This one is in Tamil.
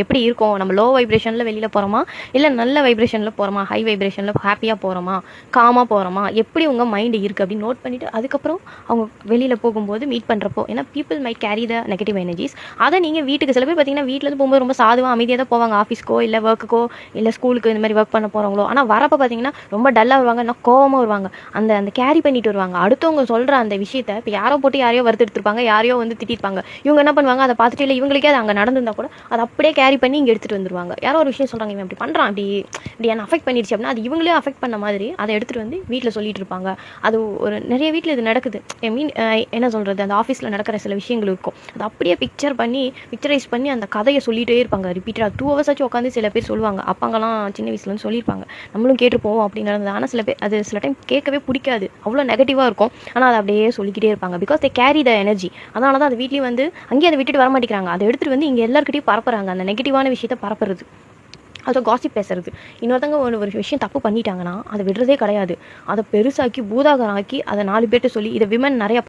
எப்படி இருக்கும், நம்ம லோ வைப்ரேஷனில் வெளியில் போகிறோமா, இல்லை நல்ல வைப்ரேஷனில் போகிறோமா, ஹை வைப்ரேஷனில் ஹாப்பியாக போகிறோமா, காமாக போகிறோமா, எப்படி உங்கள் மைண்டு இருக்குது அப்படின்னு நோட் பண்ணிவிட்டு அதுக்கப்புறம் அவங்க வெளியில் போகும்போது மீட் பண்ணுறப்போ, ஏன்னா people might carry the negative energies. அதை நீங்கள் வீட்டுக்கு சில பேர் பார்த்தீங்கன்னா வீட்டிலேருந்து போகும்போது ரொம்ப சாதுவாக அமைதியாக தான் போவாங்க, ஆஃபீஸ்க்கோ இல்லை ஒர்க்குக்கோ இல்லை ஸ்கூலுக்கு இந்த மாதிரி ஒர்க் பண்ண போகிறவங்களோ. ஆனால் வரப்போ பார்த்தீங்கன்னா ரொம்ப டல்லாக வருவாங்க, இன்னும் கோவமாக வருவாங்க, அந்த அந்த கேரி பண்ணிட்டு வருவாங்க. அடுத்தவங்க சொல்கிற அந்த விஷயத்தை இப்போ யாரோ போட்டு யாரையோ வறுத்தெடுத்துருப்பாங்க, யாரையோ வந்து திட்டிருப்பாங்க, இவங்க என்ன பண்ணுவாங்க, அதை பார்த்துட்டு இல்லை இவங்களுக்கே அது அங்கே நடந்திருந்தா கூட அதை அப்படியே கேரி பண்ணி இங்கே எடுத்துகிட்டு வந்துருவாங்க. யாரோ ஒரு விஷயம் சொல்கிறாங்க, இவன் இப்படி பண்ணுறான், இப்படி என்ன அஃபெக்ட் பண்ணிடுச்சு அப்படின்னா அது இவங்களே அஃபெக்ட் பண்ண மாதிரி அதை எடுத்துகிட்டு வந்து வீட்டில் சொல்லிட்டு இருப்பாங்க. அது ஒரு நிறைய வீட்டில் இது நடக்குது. ஐ மீன் என்ன சொல்கிறது, அந்த ஆஃபீஸில் நடக்கிற சில விஷயங்கள் இருக்கும், அது அப்படியே பிக்சரைஸ் பண்ணி அந்த கதையை சொல்லிகிட்டே இருப்பாங்க ரிப்பீட்டடாக 2 hours ஆச்சு உட்காந்து சில பேர் சொல்லுவாங்க. அப்பாங்கெல்லாம் சின்ன வயசுலேருந்து சொல்லியிருப்பாங்க, நம்மளும் கேட்டுருப்போம் அப்படின்னு நடந்தது. ஆனால் சில பேர் அது சில டைம் கேட்கவே பிடிக்காது, அவ்வளோ நெகட்டிவாக இருக்கும். ஆனால் அதை அப்படியே சொல்லிக்கிட்டே இருப்பாங்க, because they carry the energy. அதனால தான் அந்த வீட்லேயும் வந்து அங்கேயே அதை விட்டுட்டு வர மாட்டேங்கிறாங்க, அதை எடுத்துகிட்டு வந்து இங்கே எல்லாருக்கிட்டையும் பரப்புறாங்க, அந்த நெகட்டிவான விஷயத்தை பரப்புறது, அதை காசிப் பேசுறது. இன்னொருத்தங்க ஒரு விஷயம் தப்பு பண்ணிட்டாங்கன்னா அதை விடுறதே கிடையாது, அதை பெருசாக்கி பூதாகரம் ஆக்கி அதை 4 பேர்கிட்ட சொல்லி, இதை விமன் நிறைய